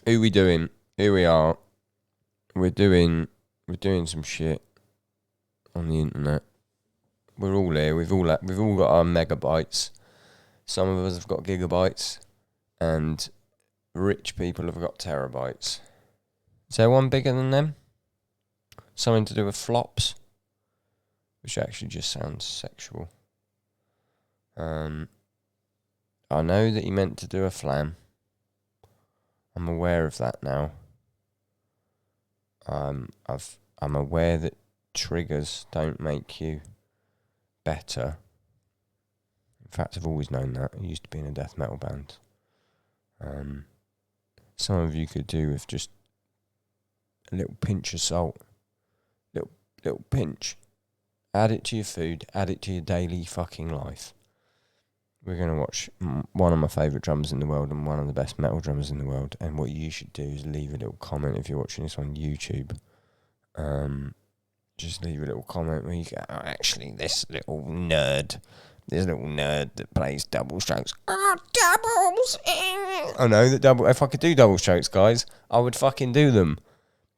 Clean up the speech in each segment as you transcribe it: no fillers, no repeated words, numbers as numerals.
Who we doing? Here we are. We're doing some shit on the internet. We're all here. We've all got our megabytes. Some of us have got gigabytes, and rich people have got terabytes. Is there one bigger than them? Something to do with flops, which actually just sounds sexual. I know that he meant to do a flam. I'm aware of that now. I'm aware that triggers don't make you better. In fact, I've always known that. I used to be in a death metal band. Some of you could do with just a little pinch of salt. Little pinch. Add it to your food. Add it to your daily fucking life. We're going to watch one of my favourite drummers in the world and one of the best metal drummers in the world. And what you should do is leave a little comment if you're watching this on YouTube. Just leave a little comment where you go, oh, actually, this little nerd that plays double strokes. Oh, doubles! I know that if I could do double strokes, guys, I would fucking do them.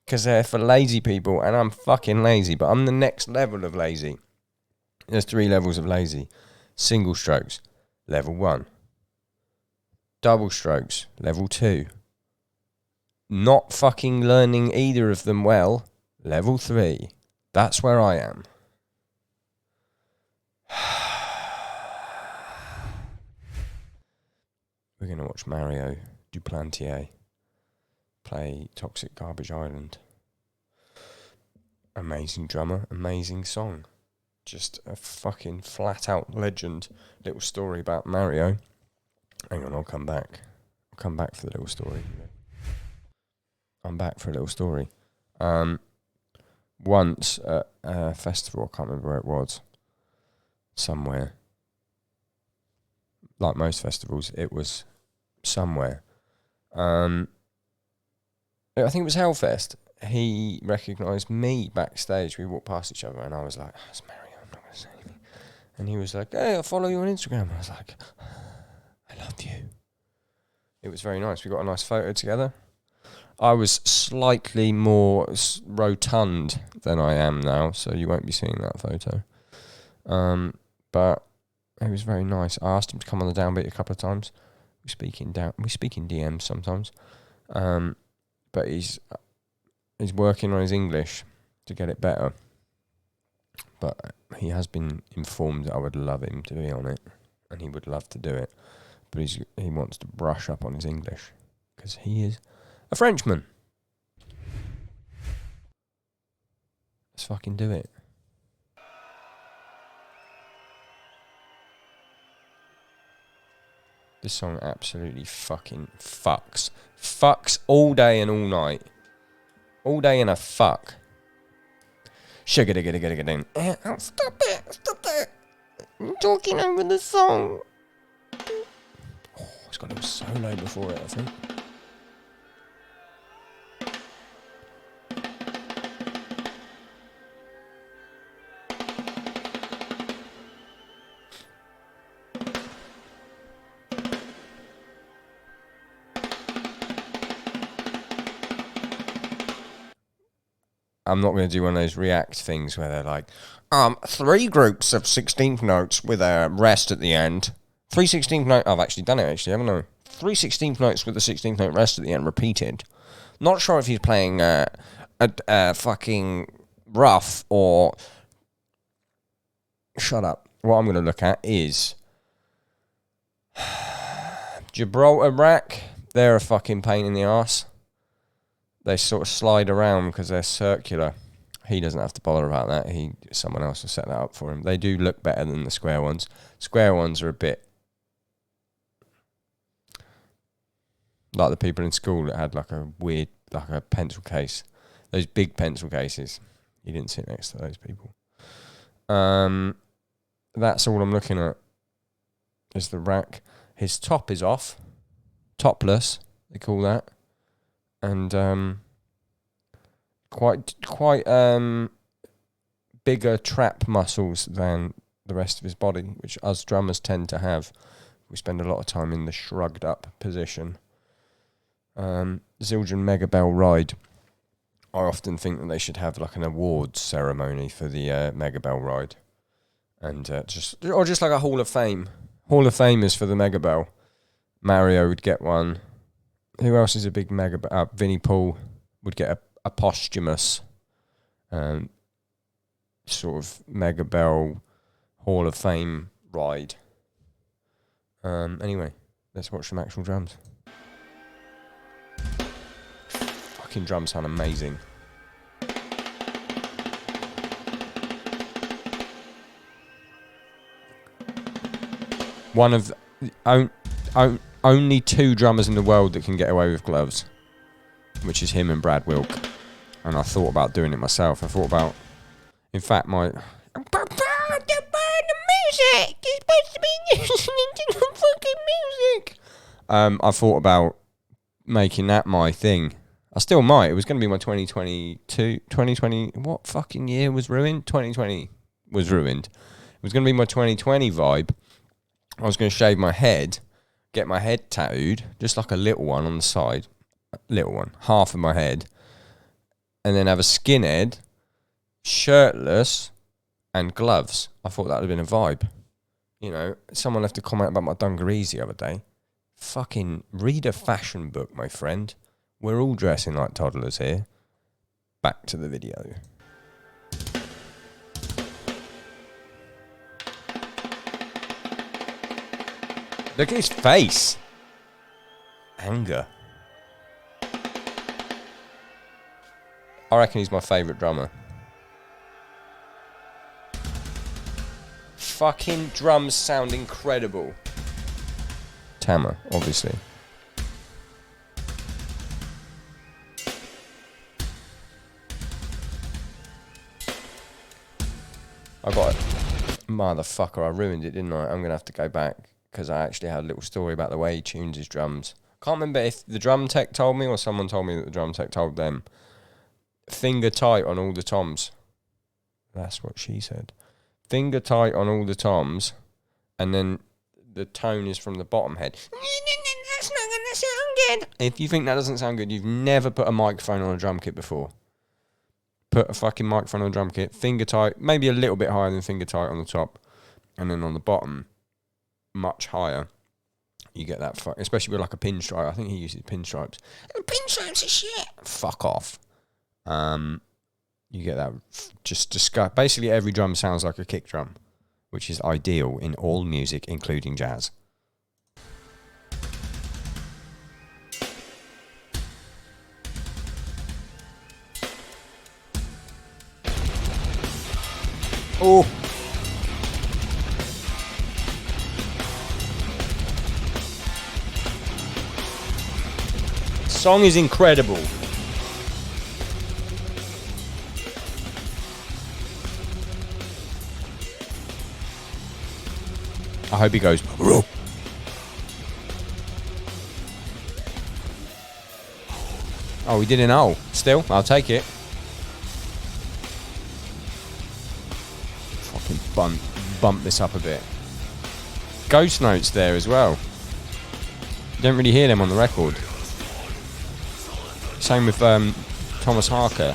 Because they're for lazy people, and I'm fucking lazy, but I'm the next level of lazy. There's 3 levels of lazy. Single strokes, level 1. Double strokes, level 2. Not fucking learning either of them well, level 3. That's where I am. We're going to watch Mario Duplantier play Toxic Garbage Island. Amazing drummer, amazing song. Just a fucking flat out legend. Little story about Mario. Hang on, I'll come back. I'll come back for the little story. I'm back for a little story. Once at a festival, I can't remember where it was, somewhere. Like most festivals, it was somewhere. I think it was Hellfest. He recognised me backstage. We walked past each other, and I was like, oh, it's Mario, I'm not going to say anything. And he was like, hey, I'll follow you on Instagram. And I was like, I love you. It was very nice. We got a nice photo together. I was slightly more rotund than I am now, so you won't be seeing that photo. But it was very nice. I asked him to come on the downbeat a couple of times. We speak in DMs sometimes. But he's working on his English to get it better. But he has been informed that I would love him to be on it, and he would love to do it. But he wants to brush up on his English, because he is a Frenchman. Let's fucking do it. This song absolutely fucking fucks. Fucks all day and all night. All day and a fuck. Sugar digga digga digga ding. Stop it. I'm talking over the song. Oh, it's got a little solo before it, I think. I'm not going to do one of those React things where they're like, 3 groups of 16th notes with a rest at the end. 3 16th notes. I've actually done it, haven't I? 3 16th notes with a 16th note rest at the end, repeated. Not sure if he's playing a fucking rough or... Shut up. What I'm going to look at is... Gibraltar rack. They're a fucking pain in the arse. They sort of slide around because they're circular. He doesn't have to bother about that. Someone else will set that up for him. They do look better than the square ones. Square ones are a bit like the people in school that had like a pencil case. Those big pencil cases. You didn't sit next to those people. That's all I'm looking at. Is the rack. His top is off. Topless, they call that. And quite bigger trap muscles than the rest of his body, which us drummers tend to have. We spend a lot of time in the shrugged up position. Zildjian Mega Bell Ride. I often think that they should have like an awards ceremony for the Mega Bell Ride, and just like a Hall of Fame. Hall of Famers for the Mega Bell. Mario would get one. Who else is a big Mega Bell? Vinnie Paul would get a posthumous sort of Mega Bell Hall of Fame ride. Anyway, let's watch some actual drums. Fucking drums sound amazing. One of only two drummers in the world that can get away with gloves, which is him and Brad Wilk. And I thought about doing it myself. In fact, Papa, don't burn the music. You're supposed to be listening to the fucking music. I thought about making that my thing. I still might. It was going to be my 2020. What fucking year was ruined? 2020 was ruined. It was going to be my 2020 vibe. I was going to shave my head, get my head tattooed, just like a little one on the side. Little one. Half of my head. And then have a skinhead, shirtless, and gloves. I thought that would have been a vibe. You know, someone left a comment about my dungarees the other day. Fucking read a fashion book, my friend. We're all dressing like toddlers here. Back to the video. Look at his face. Anger. I reckon he's my favourite drummer. Fucking drums sound incredible. Tama, obviously. I got it. Motherfucker, I ruined it, didn't I? I'm going to have to go back because I actually had a little story about the way he tunes his drums. Can't remember if the drum tech told me or someone told me that the drum tech told them. Finger tight on all the toms. That's what she said. Finger tight on all the toms, and then the tone is from the bottom head. That's not going to sound good. If you think that doesn't sound good, you've never put a microphone on a drum kit before. Put a fucking microphone on a drum kit, finger tight, maybe a little bit higher than finger tight on the top, and then on the bottom, much higher. You get that, especially with like a pinstripe. I think he uses pinstripes. Pinstripes are shit. Fuck off. You get that just disgust. Basically, every drum sounds like a kick drum, which is ideal in all music, including jazz. Oh. Song is incredible. I hope he goes. Whoa. Oh, we did an O. Still, I'll take it. Fucking bump this up a bit. Ghost notes there as well. You don't really hear them on the record. Same with Thomas Harker.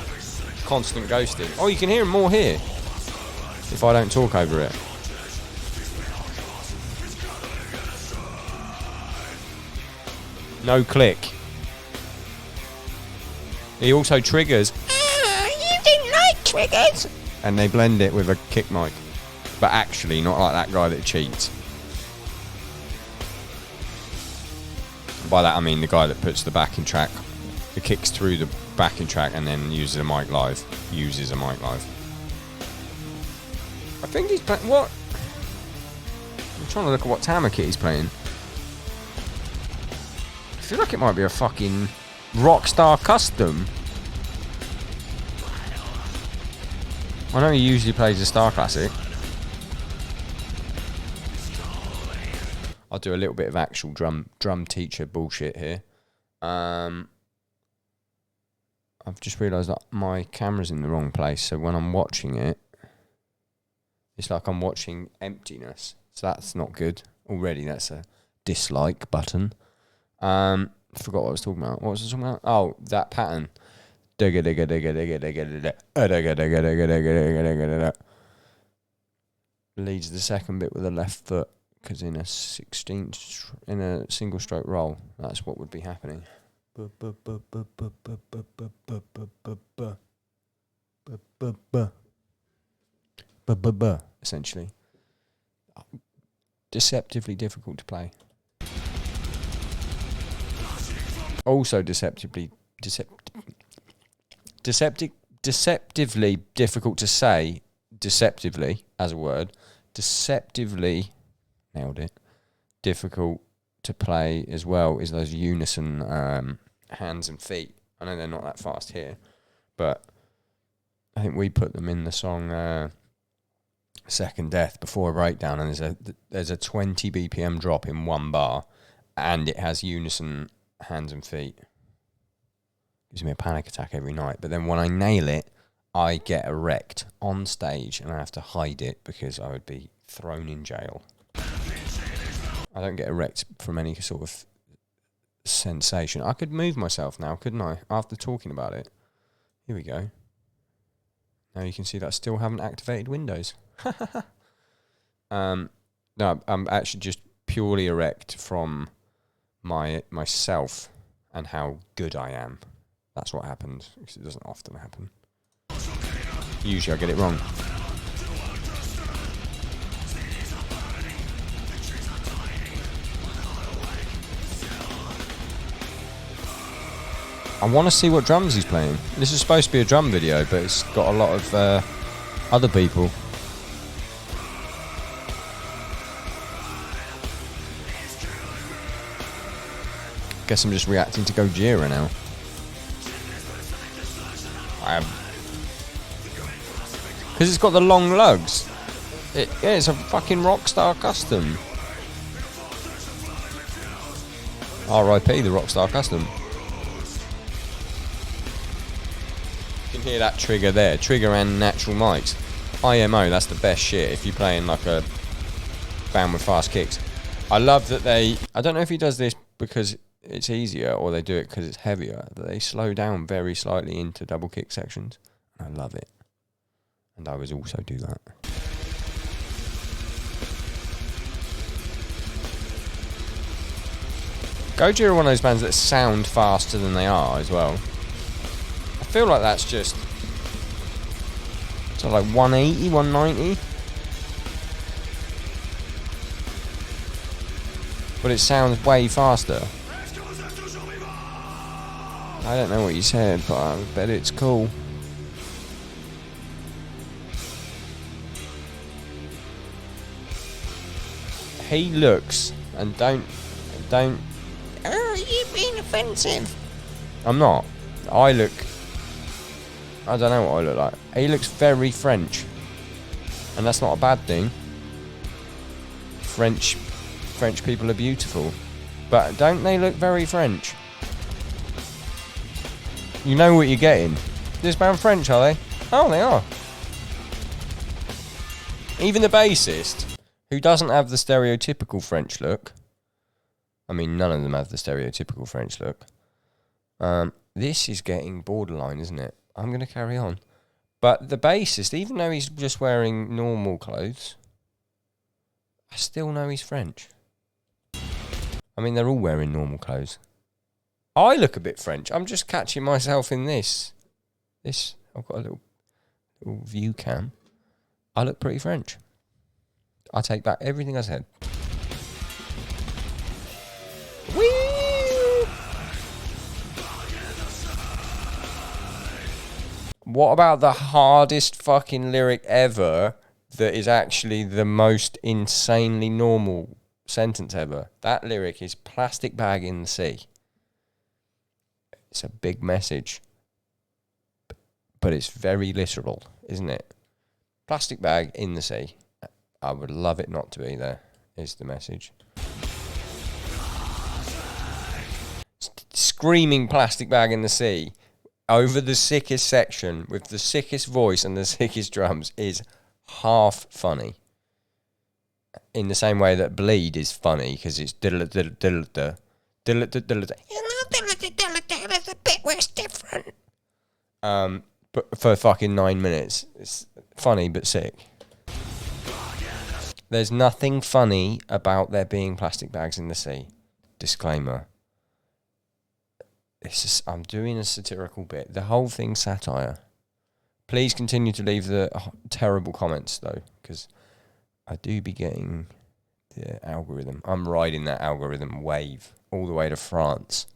Constant ghosting. Oh, you can hear him more here if I don't talk over it. No click. He also triggers. You didn't like triggers. And they blend it with a kick mic. But actually, not like that guy that cheats. By that I mean the guy that puts the backing track, the kicks through the backing track and then uses a mic live. I think he's playing. What? I'm trying to look at what Tama kit he's playing. I feel like it might be a fucking Rockstar Custom. I know he usually plays a Star Classic. I'll do a little bit of actual drum teacher bullshit here. I've just realised that my camera's in the wrong place, so when I'm watching it, it's like I'm watching emptiness. So that's not good. Already that's a dislike button. I forgot what I was talking about. What was I talking about? Oh, that pattern. Digga digga digga digga digga digga digga digga digga digga digga. Leads the second bit with the left foot, because in a single stroke roll, that's what would be happening. Essentially, deceptively difficult to play. Also deceptively difficult to say. Deceptively as a word. Deceptively, nailed it. Difficult to play as well is those unison hands and feet. I know they're not that fast here, but I think we put them in the song Second Death before a breakdown, and there's a 20 BPM drop in one bar, and it has unison hands and feet. Gives me a panic attack every night. But then when I nail it, I get erect on stage, and I have to hide it because I would be thrown in jail. I don't get erect from any sort of sensation. I could move myself now, couldn't I? After talking about it. Here we go. Now you can see that I still haven't activated Windows. No, I'm actually just purely erect from myself and how good I am. That's what happens, because it doesn't often happen. Usually I get it wrong. I want to see what drums he's playing. This is supposed to be a drum video, but it's got a lot of other people. Guess I'm just reacting to Gojira now. I am. Because it's got the long lugs. Yeah, it's a fucking Rockstar Custom. R.I.P. the Rockstar Custom. You can hear that trigger there. Trigger and natural mics. IMO, that's the best shit if you're playing like a band with fast kicks. I love that I don't know if he does this because it's easier or they do it because it's heavier, that they slow down very slightly into double kick sections. I love it. And I would also do that. Gojira are one of those bands that sound faster than they are as well. I feel like that's just so like 180, 190. But it sounds way faster. I don't know what you said, but I bet it's cool. He looks, and don't. Oh, you're being offensive. I'm not. I don't know what I look like. He looks very French, and that's not a bad thing. French people are beautiful, but don't they look very French? You know what you're getting. This band French, are they? Oh, they are. Even the bassist, who doesn't have the stereotypical French look. I mean, none of them have the stereotypical French look. This is getting borderline, isn't it? I'm going to carry on. But the bassist, even though he's just wearing normal clothes, I still know he's French. I mean, they're all wearing normal clothes. I look a bit French. I'm just catching myself in this. I've got a little view cam. I look pretty French. I take back everything I said. Whee! What about the hardest fucking lyric ever that is actually the most insanely normal sentence ever? That lyric is plastic bag in the sea. It's a big message, but it's very literal, isn't it? Plastic bag in the sea. I would love it not to be there, is the message. Screaming plastic bag in the sea over the sickest section with the sickest voice and the sickest drums is half funny. In the same way that Bleed is funny because it's diddle diddle diddle diddle There's a bit where it's different. But for fucking 9 minutes. It's funny but sick. There's nothing funny about there being plastic bags in the sea. Disclaimer. It's just, I'm doing a satirical bit. The whole thing's satire. Please continue to leave the terrible comments, though, because I do be getting the algorithm. I'm riding that algorithm wave all the way to France.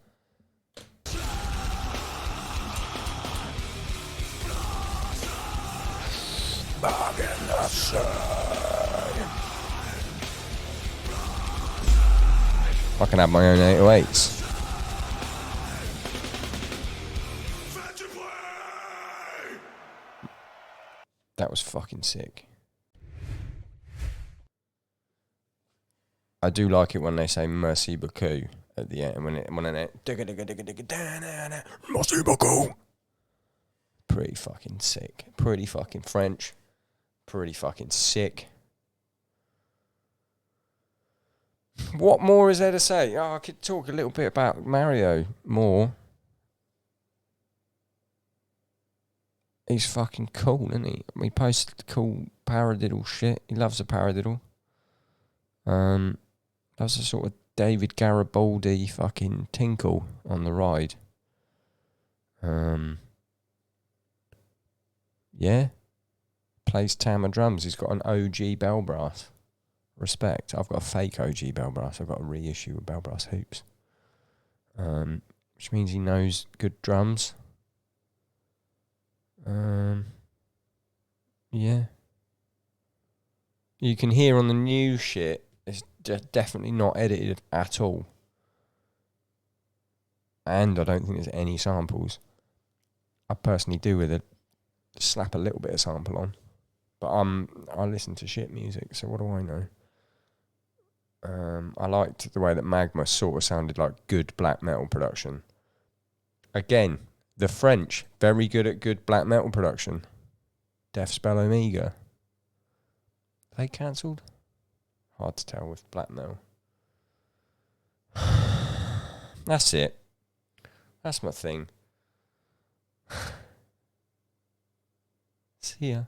I can have my own 808s. That was fucking sick. I do like it when they say merci beaucoup at the end. When it merci beaucoup. Pretty fucking sick. Pretty fucking French. Pretty fucking sick. What more is there to say? Oh, I could talk a little bit about Mario more. He's fucking cool, isn't he? He posts cool paradiddle shit. He loves a paradiddle. Loves a sort of David Garibaldi fucking tinkle on the ride. Yeah. Plays Tama drums. He's got an OG bell brass. Respect. I've got a fake OG bell brass. I've got a reissue of bell brass hoops. Which means he knows good drums. Yeah. You can hear on the new shit, it's definitely not edited at all. And I don't think there's any samples. I personally do with it. Slap a little bit of sample on. But I listen to shit music, so what do I know? I liked the way that Magma sort of sounded like good black metal production. Again, the French, very good at good black metal production. Death Spell Omega. Are they cancelled? Hard to tell with black metal. That's it. That's my thing. See ya.